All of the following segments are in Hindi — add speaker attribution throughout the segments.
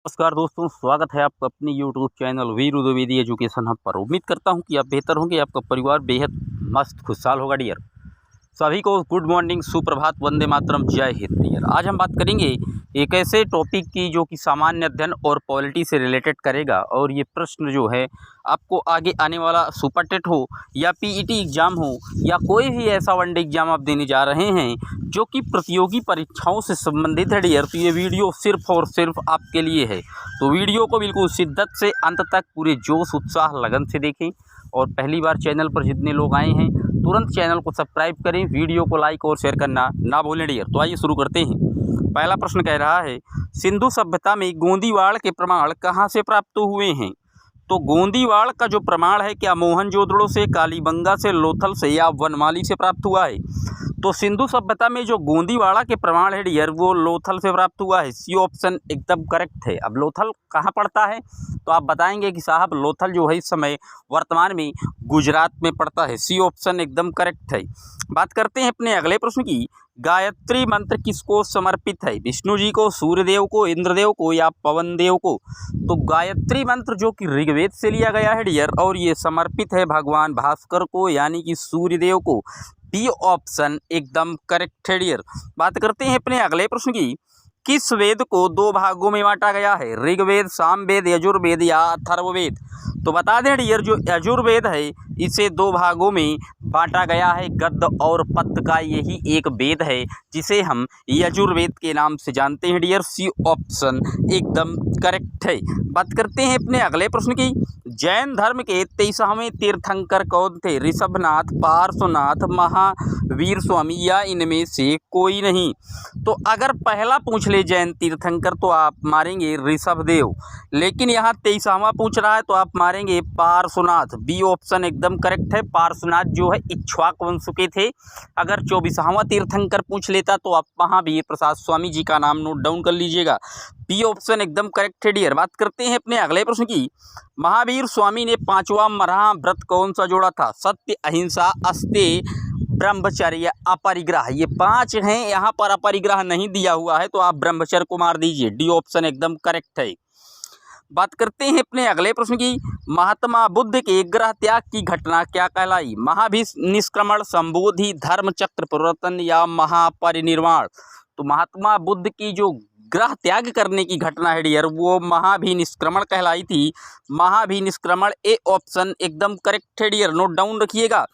Speaker 1: नमस्कार दोस्तों, स्वागत है आपका अपने यूट्यूब चैनल वीर द्विवेदी एजुकेशन हब पर। उम्मीद करता हूं कि आप बेहतर होंगे, आपका परिवार बेहद मस्त खुशहाल होगा डियर। सभी को गुड मॉर्निंग, सुप्रभात, वंदे मातरम, जय हिंद डियर। आज हम बात करेंगे एक ऐसे टॉपिक की जो कि सामान्य अध्ययन और पॉलिटी से रिलेटेड करेगा। और ये प्रश्न जो है आपको आगे आने वाला सुपर टेट हो या पीईटी एग्ज़ाम हो या कोई भी ऐसा वनडे एग्ज़ाम आप देने जा रहे हैं जो कि प्रतियोगी परीक्षाओं से संबंधित है डियर, तो ये वीडियो सिर्फ और सिर्फ आपके लिए है। तो वीडियो को बिल्कुल शिद्दत से अंत तक पूरे जोश, उत्साह, लगन से देखें। और पहली बार चैनल पर जितने लोग आए हैं तुरंत चैनल को सब्सक्राइब करें, वीडियो को लाइक और शेयर करना ना भूलें डियर। तो आइए शुरू करते हैं। पहला प्रश्न कह रहा है, सिंधु सभ्यता में गोंदीवाड़ के प्रमाण कहाँ से प्राप्त हुए हैं? तो गोंदीवाड़ का जो प्रमाण है क्या मोहनजोदड़ो से, कालीबंगा से, लोथल से या वनमाली से प्राप्त हुआ है? तो सिंधु सभ्यता में जो गोंदीवाड़ा के प्रमाण है डियर वो लोथल से प्राप्त हुआ है। सी ऑप्शन एकदम करेक्ट है। अब लोथल कहाँ पड़ता है तो आप बताएंगे कि साहब लोथल जो है इस समय वर्तमान में गुजरात में पड़ता है। सी ऑप्शन एकदम करेक्ट है। बात करते हैं अपने अगले प्रश्न की। गायत्री मंत्र किसको समर्पित है? विष्णु जी को, सूर्यदेव को, इंद्रदेव को या पवन देव को? तो गायत्री मंत्र जो कि ऋग्वेद से लिया गया है डियर और ये समर्पित है भगवान भास्कर को यानी कि सूर्यदेव को। बी ऑप्शन एकदम करेक्ट है डियर। बात करते हैं अपने अगले प्रश्न की। किस वेद को दो भागों में बांटा गया है? ऋग्वेद, सामवेद, यजुर्वेद या अथर्ववेद? तो बता दें डियर जो यजुर्वेद है इसे दो भागों में बांटा गया है। गद्य और पद्य का यही एक वेद है जिसे हम यजुर्वेद के नाम से जानते हैं डियर। सी ऑप्शन एकदम करेक्ट है। बात करते हैं अपने अगले प्रश्न की। जैन धर्म के 23वें तीर्थंकर कौन थे? ऋषभनाथ, पार्श्वनाथ, महावीर स्वामी या इनमें से कोई नहीं? तो अगर पहला पूछ ले जैन तीर्थंकर तो आप मारेंगे ऋषभदेव, लेकिन यहाँ 23वां पूछ रहा है तो आप मारेंगे पार्श्वनाथ। बी ऑप्शन एकदम करेक्ट है। पार्श्वनाथ जो है इक्ष्वाक वंश के थे। अगर 24वां तीर्थंकर पूछ लेता तो आप महावीर प्रसाद स्वामी जी का नाम नोट डाउन कर लीजिएगा। बी ऑप्शन एकदम करेक्ट है डियर। बात करते हैं अपने अगले प्रश्न की। महावीर स्वामी ने 5वां मरहा व्रत कौन सा जोड़ा था? सत्य, अहिंसा, अस्तेय, ब्रह्मचर्य, अपरिग्रह। ये 5 हैं, यहाँ पर अपरिग्रह नहीं दिया हुआ है तो आप ब्रह्मचर्य को मार दीजिए। डी ऑप्शन एकदम करेक्ट है। बात करते हैं अपने अगले प्रश्न की। महात्मा बुद्ध के ग्रह त्याग की घटना क्या कहलाई? महाभिनिष्क्रमण, संबोधि, धर्म चक्र परिवर्तन या महापरिनिर्वाण? तो महात्मा बुद्ध की जो ग्रह त्याग करने की घटना है डियर वो महाभिनिष्क्रमण कहलाई थी। महाभिनिष्क्रमण ए ऑप्शन एकदम करेक्ट है डियर, नोट डाउन रखिएगा।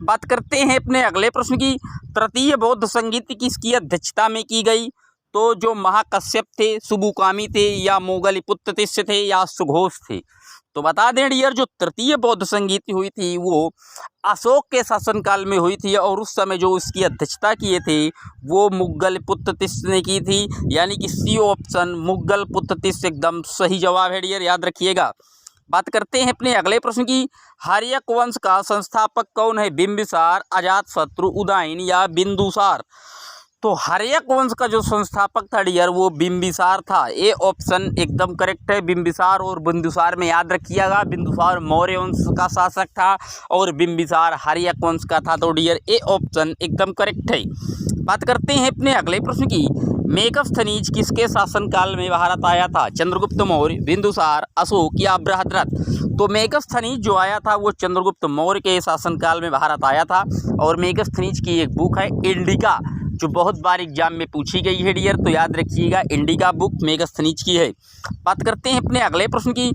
Speaker 1: बात करते हैं अपने अगले प्रश्न की। तृतीय बौद्ध संगीत किसकी अध्यक्षता में की गई? तो जो महाकश्यप थे, सुबुकामी थे या मोगलिपुत्र थे या सुघोष थे? तो बता दें डियर जो तृतीय बौद्ध संगीत हुई थी वो अशोक के शासनकाल में हुई थी और उस समय जो इसकी अध्यक्षता किए थे वो मुगलपुत्र ने की थी, यानी कि सी ऑप्शन मुगलपुत्र एकदम सही जवाब है डियर, याद रखिएगा। बात करते हैं अपने अगले प्रश्न की। हर्यक वंश का संस्थापक कौन है? बिंबिसार, अजातशत्रु, उदयन या बिंदुसार? तो हर्यक वंश का जो संस्थापक था डियर वो बिंबिसार था। ए ऑप्शन एकदम करेक्ट है। बिंबिसार और बिंदुसार में याद रखिएगा, बिंदुसार मौर्य वंश का शासक था और बिंबिसार हर्यक वंश का था। तो डियर ए ऑप्शन एकदम करेक्ट है। बात करते हैं अपने अगले प्रश्न की। मेगस्थनीज किसके शासनकाल में भारत आया था? चंद्रगुप्त मौर्य, बिंदुसार, अशोक या बृहद्रथ? तो मेगस्थनीज जो आया था वो चंद्रगुप्त मौर्य के शासनकाल में भारत आया था। और मेगस्थनीज की एक बुक है इंडिका जो बहुत बार एग्जाम में पूछी गई है डियर, तो याद रखिएगा इंडिका बुक मेगस्थनीज की है। बात करते हैं अपने अगले प्रश्न की।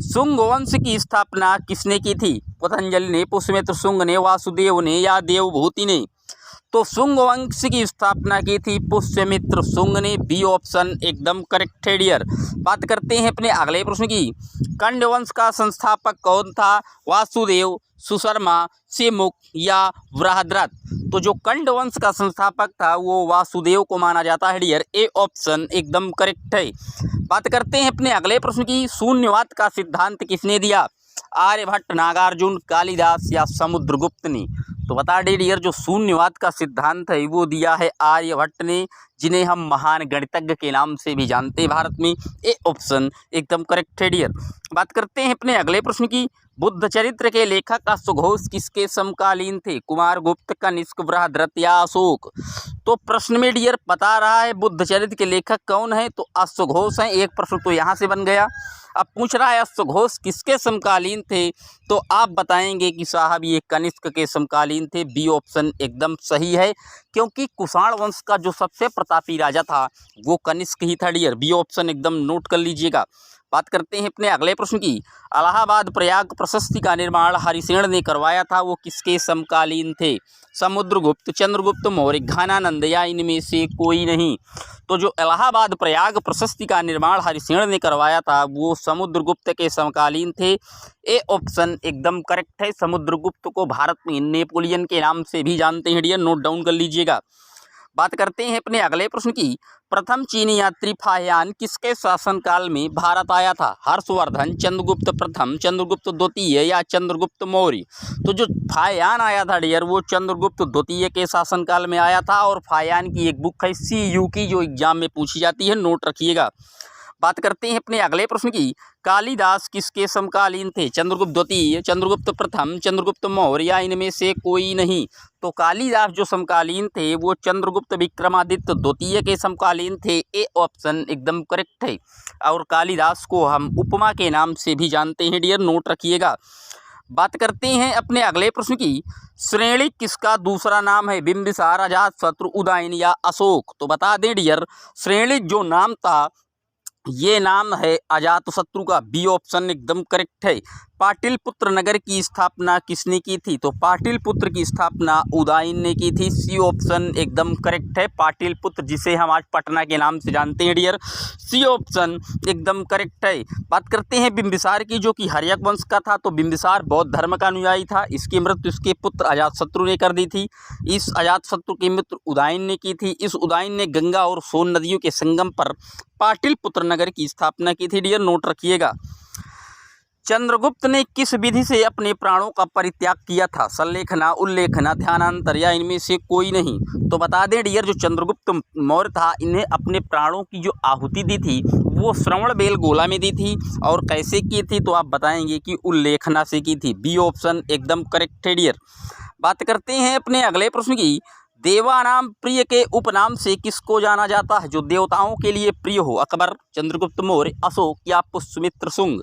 Speaker 1: शुंग वंश की स्थापना किसने की थी? पतंजलि ने, पुष्यमित्र शुंग ने, वासुदेव ने या देवभूति ने? तो शुंग वंश की स्थापना की थी पुष्यमित्र शुंग ने। बी ऑप्शन एकदम करेक्ट है डियर। बात करते हैं अपने अगले प्रश्न की। कंड वंश का संस्थापक कौन था? वासुदेव, सुशर्मा, सेमुक या बृहद्रथ? तो जो कंड वंश का संस्थापक था वो वासुदेव को माना जाता है डियर। ए ऑप्शन एकदम करेक्ट है। बात करते हैं अपने अगले प्रश्न की। शून्यवाद का सिद्धांत किसने दिया? आर्यभट्ट, नागार्जुन, कालिदास या समुद्रगुप्त ने? तो बता दें डियर जो शून्यवाद का सिद्धांत है वो दिया है आर्यभट्ट ने, जिन्हें हम महान गणितज्ञ के नाम से भी जानते हैं भारत में। ए ऑप्शन एकदम करेक्ट है डियर। बात करते हैं अपने अगले प्रश्न की। बुद्ध चरित्र के लेखक अश्वघोष किसके समकालीन थे? कुमार गुप्त, कनिष्क, बृहद्रथ या अशोक? तो प्रश्न में डियर बता रहा है बुद्ध चरित्र के लेखक कौन है, तो अश्वघोष हैं। एक प्रश्न तो यहाँ से बन गया। अब पूछ रहा है अश्वघोष किसके समकालीन थे, तो आप बताएंगे कि साहब ये कनिष्क के समकालीन थे। बी ऑप्शन एकदम सही है, क्योंकि कुषाण वंश का जो सबसे प्रतापी राजा था वो कनिष्क ही था डियर। बी ऑप्शन एकदम नोट कर लीजिएगा। बात करते हैं अपने अगले प्रश्न की। इलाहाबाद प्रयाग प्रशस्ति का निर्माण हरिसेन ने करवाया था, वो किसके समकालीन थे? समुद्रगुप्त, चंद्रगुप्त मौर्य, घनानंद या इनमें से कोई नहीं? तो जो इलाहाबाद प्रयाग प्रशस्ति का निर्माण हरिसेन ने करवाया था वो समुद्रगुप्त के समकालीन थे। ए ऑप्शन एकदम करेक्ट है। समुद्रगुप्त को भारत में नेपोलियन के नाम से भी जानते हैं डियर, नोट डाउन कर लीजिएगा। बात करते हैं अपने अगले प्रश्न की। प्रथम चीनी यात्री फाहियान किसके शासनकाल में भारत आया था? हर्षवर्धन, चंद्रगुप्त प्रथम, चंद्रगुप्त द्वितीय या चंद्रगुप्त मौर्य? तो जो फाहियान आया था डियर वो चंद्रगुप्त द्वितीय के शासनकाल में आया था, और फाहियान की एक बुक है CU की जो एग्जाम में पूछी जाती है, नोट रखिएगा। बात करते हैं अपने अगले प्रश्न की। कालिदास किसके समकालीन थे? चंद्रगुप्त द्वितीय, चंद्रगुप्त प्रथम, चंद्रगुप्त मौर्य या इनमें से कोई नहीं? तो कालिदास जो समकालीन थे वो चंद्रगुप्त विक्रमादित्य द्वितीय के समकालीन थे। ए ऑप्शन एकदम करेक्ट है। और कालिदास को हम उपमा के नाम से भी जानते हैं डियर, नोट रखिएगा। बात करते हैं अपने अगले प्रश्न की। श्रेणी किसका दूसरा नाम है? बिंबिसार, अजातशत्रु, उदयन या अशोक? तो बता दें डियर, श्रेणी जो नाम था ये नाम है अजातशत्रु का। बी ऑप्शन एकदम करेक्ट है। पाटलिपुत्र नगर की स्थापना किसने की थी? तो पाटलिपुत्र की स्थापना उदयन ने की थी। सी ऑप्शन एकदम करेक्ट है। पाटलिपुत्र जिसे हम आज पटना के नाम से जानते हैं डियर, सी ऑप्शन एकदम करेक्ट है। बात करते हैं बिंबिसार की, जो कि हर्यक वंश का था। तो बिंबिसार बौद्ध धर्म का अनुयायी था। इसकी मृत्यु इसके पुत्र अजातशत्रु ने कर दी थी। इस अजातशत्रु की मृत्यु उदयन ने की थी। इस उदयन ने गंगा और सोन नदियों के संगम पर पाटलिपुत्र नगर की स्थापना की थी डियर, नोट रखिएगा। चंद्रगुप्त ने किस विधि से अपने प्राणों का परित्याग किया था? संलेखना, उल्लेखना, ध्यानांतर या इनमें से कोई नहीं? तो बता दें डियर, जो चंद्रगुप्त मौर्य था इन्हें अपने प्राणों की जो आहुति दी थी वो श्रवण बेलगोला में दी थी। और कैसे की थी? तो आप बताएंगे कि उल्लेखना से की थी। बी ऑप्शन एकदम करेक्ट है डियर। बात करते हैं अपने अगले प्रश्न की। देवानाम प्रिय के उपनाम से किसको जाना जाता है? जो देवताओं के लिए प्रिय हो। अकबर, चंद्रगुप्त मौर्य, अशोक या पुष्यमित्र शुंग?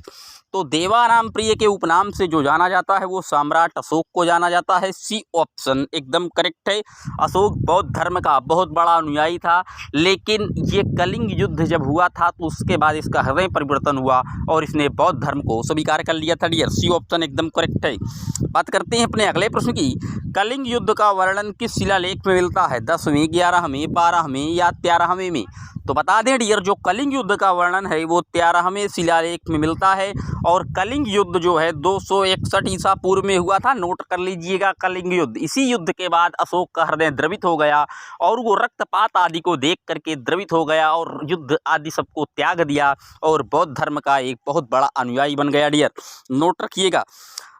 Speaker 1: तो देवानाम प्रिय के उपनाम से जो जाना जाता है वो सम्राट अशोक को जाना जाता है। सी ऑप्शन एकदम करेक्ट है। अशोक बौद्ध धर्म का बहुत बड़ा अनुयायी था, लेकिन ये कलिंग युद्ध जब हुआ था तो उसके बाद इसका हृदय परिवर्तन हुआ और इसने बौद्ध धर्म को स्वीकार कर लिया था डियर। सी ऑप्शन एकदम करेक्ट है। बात करते हैं अपने अगले प्रश्न की। कलिंग युद्ध का वर्णन किस शिलालेख में मिलता है? 10वें, 11वें, 12वें या 13वें में? तो बता दें डियर, जो कलिंग युद्ध का वर्णन है वो 13वें शिलालेख में मिलता है। और कलिंग युद्ध जो है 261 ईसा पूर्व में हुआ था, नोट कर लीजिएगा कलिंग युद्ध। इसी युद्ध के बाद अशोक का हृदय द्रवित हो गया और वो रक्तपात आदि को देख करके द्रवित हो गया और युद्ध आदि सबको त्याग दिया और बौद्ध धर्म का एक बहुत बड़ा अनुयायी बन गया डियर, नोट रखिएगा।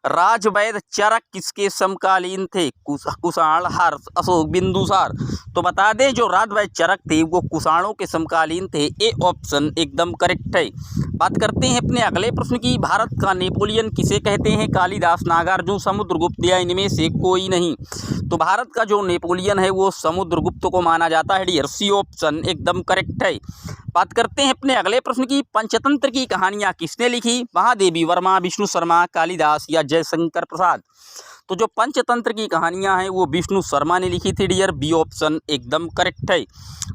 Speaker 1: राजवैद्य चरक किसके समकालीन थे? कुषाण, हर्ष, अशोक, बिंदुसार? तो बता दें जो राजवैद्य चरक थे वो कुषाणों के समकालीन थे। ए ऑप्शन एकदम करेक्ट है। बात करते हैं अपने अगले प्रश्न की। भारत का नेपोलियन किसे कहते हैं? कालिदास, नागार्जुन, समुद्रगुप्त या इनमें से कोई नहीं? तो भारत का जो नेपोलियन है वो समुद्रगुप्त को माना जाता है डियर। सी ऑप्शन एकदम करेक्ट है। बात करते हैं अपने अगले प्रश्न की। पंचतंत्र की कहानियां किसने लिखी? महादेवी वर्मा, विष्णु शर्मा, कालिदास या जयशंकर प्रसाद? तो जो पंचतंत्र की कहानियां हैं वो विष्णु शर्मा ने लिखी थी डियर। बी ऑप्शन एकदम करेक्ट है।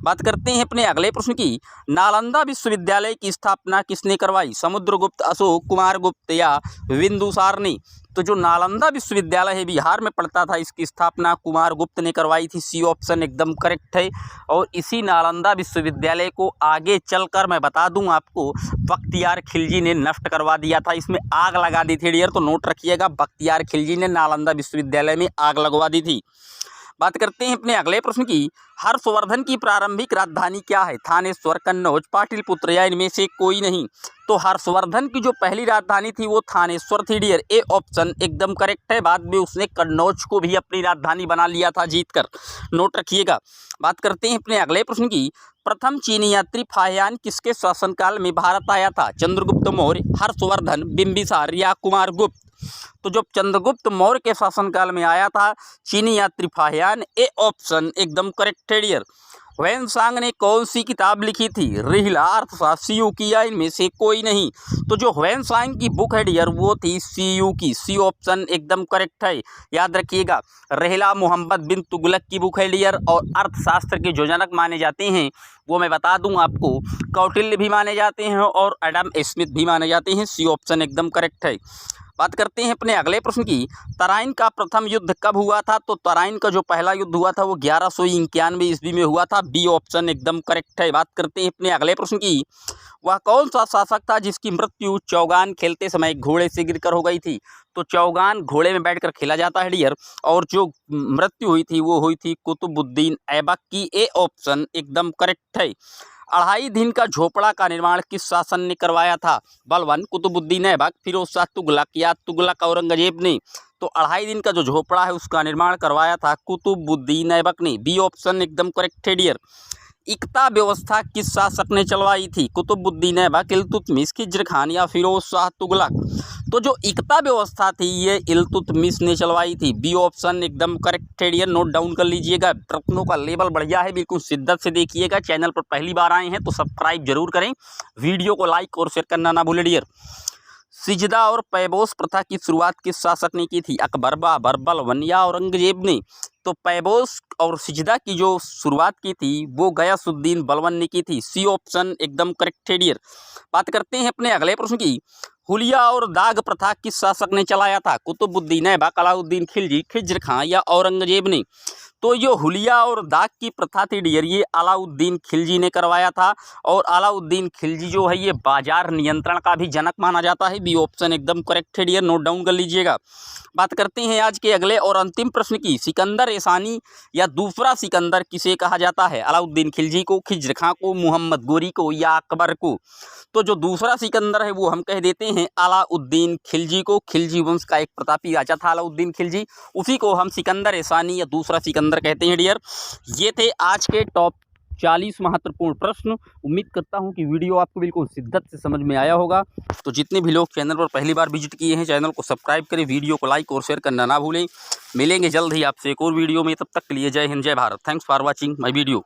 Speaker 1: बात करते हैं अपने अगले प्रश्न की। नालंदा विश्वविद्यालय की स्थापना किसने करवाई? समुद्रगुप्त, अशोक, कुमार गुप्त या बिंदुसार ने? तो जो नालंदा विश्वविद्यालय है बिहार में पड़ता था, इसकी स्थापना कुमार गुप्त ने करवाई थी। सी ऑप्शन एकदम करेक्ट है। और इसी नालंदा विश्वविद्यालय को आगे चलकर मैं बता दूं आपको बख्तियार खिलजी ने नष्ट करवा दिया था, इसमें आग लगा दी थी डियर, तो नोट रखिएगा बख्तियार खिलजी ने नालंदा विश्वविद्यालय में आग लगवा दी थी। बात करते हैं अपने अगले प्रश्न की। हर्षवर्धन की प्रारंभिक राजधानी क्या है? थानेश्वर, कन्नौज, पाटलिपुत्र या इनमें से कोई नहीं? तो हर्षवर्धन की जो पहली राजधानी थी वो थानेश्वर थी डियर। ए ऑप्शन एकदम करेक्ट है। बाद में उसने कन्नौज को भी अपनी राजधानी बना लिया था जीतकर, नोट रखिएगा। बात करते हैं अपने अगले प्रश्न की। प्रथम चीनी यात्री फाहियान किसके शासनकाल में भारत आया था? चंद्रगुप्त मौर्य, हर्षवर्धन, बिंबिसार या कुमार गुप्त? तो जब चंद्रगुप्त मौर्य के शासनकाल में आया था चीनी यात्री फाहियान, ए ऑप्शन एकदम करेक्ट है डियर। ह्वेनसांग ने कौन सी किताब लिखी थी? रिहिला, अर्थशास्त्र, सीयू या इनमें से कोई नहीं। तो जो ह्वेनसांग की बुक है डियर वो थी सीयू की, सी ऑप्शन एकदम करेक्ट है। याद रखिएगा, रिहिला मोहम्मद बिन तुगलक की बुक है डियर। और अर्थशास्त्र के जो जनक माने जाते हैं वो मैं बता दूं आपको, कौटिल्य भी माने जाते हैं और एडम स्मिथ भी माने जाते हैं। सी ऑप्शन एकदम करेक्ट है। बात करते हैं अपने अगले प्रश्न की, तराइन का प्रथम युद्ध कब हुआ था? तो तराइन का जो पहला युद्ध हुआ था वो 1191 ईस्वी में हुआ था। बी ऑप्शन एकदम करेक्ट है। बात करते हैं अपने अगले प्रश्न की, वह कौन सा शासक था जिसकी मृत्यु चौगान खेलते समय घोड़े से गिरकर हो गई थी? तो चौगान घोड़े में बैठकर खेला जाता है डियर, और जो मृत्यु हुई थी वो हुई थी कुतुबुद्दीन ऐबक की। ए ऑप्शन एकदम करेक्ट है। 2.5 दिन का झोपड़ा का निर्माण किस शासन ने करवाया था? बलबन, कुतुबुद्दीन ऐबक, फिरोज शाह तुगलक या तुगलक औरंगजेब ने? तो 2.5 दिन का जो झोपड़ा है उसका निर्माण करवाया था कुतुबुद्दीन ऐबक ने। बी ऑप्शन एकदम करेक्ट है डियर। इक्ता व्यवस्था किस शासक ने चलवाई थी? कुतुबुद्दीन ऐबक, इल्तुतमिश, खिज्र खान या फिरोज शाह तुगलक? तो जो इक्ता व्यवस्था थी ये इल्तुतमिश ने चलवाई थी। बी ऑप्शन एकदम करेक्ट है डियर। नोट डाउन कर लीजिएगा, प्रश्नों का लेवल बढ़िया है, बिल्कुल शिद्दत से देखिएगा। चैनल पर पहली बार आए हैं तो सब्सक्राइब जरूर करें, वीडियो को लाइक और शेयर करना ना भूलें डियर। सिजदा और पैबोस प्रथा की शुरुआत किस शासक ने की थी? अकबर, बाबर, बलबन या औरंगजेब ने? तो पैबोस और सिजदा की जो शुरुआत की थी वो गयासुद्दीन बलबन ने की थी। सी ऑप्शन एकदम करेक्ट है डियर। बात करते हैं अपने अगले प्रश्न की, हुलिया और दाग प्रथा किस शासक ने चलाया था? कुतुबुद्दीन ऐबक, अलाउद्दीन खिलजी, खिज्र खां या औरंगजेब ने? तो जो हुलिया और दाग की प्रथा थी डियर ये अलाउद्दीन खिलजी ने करवाया था। और अलाउद्दीन खिलजी जो है ये बाजार नियंत्रण का भी जनक माना जाता है। बी ऑप्शन एकदम करेक्ट है डियर। नोट डाउन कर लीजिएगा। बात करते हैं आज के अगले और अंतिम प्रश्न की, सिकंदर एसानी या दूसरा सिकंदर किसे कहा जाता है? अलाउद्दीन खिलजी को, खिज्र खां को, मोहम्मद गोरी को या अकबर को? तो जो दूसरा सिकंदर है वो हम कह देते हैं अलाउद्दीन खिलजी को। खिलजी वंश का एक प्रतापी राजा था अलाउद्दीन खिलजी, उसी को हम सिकंदर एसानी या दूसरा सिकंदर कहते हैं डियर। ये थे आज के टॉप 40 महत्वपूर्ण प्रश्न। उम्मीद करता हूं कि वीडियो आपको बिल्कुल शिद्दत से समझ में आया होगा। तो जितने भी लोग चैनल पर पहली बार विजिट किए हैं चैनल को सब्सक्राइब करें, वीडियो को लाइक और शेयर करना ना भूलें। मिलेंगे जल्द ही आपसे एक और वीडियो में, तब तक के लिए जय हिंद, जय Bharat. Thanks for watching my video.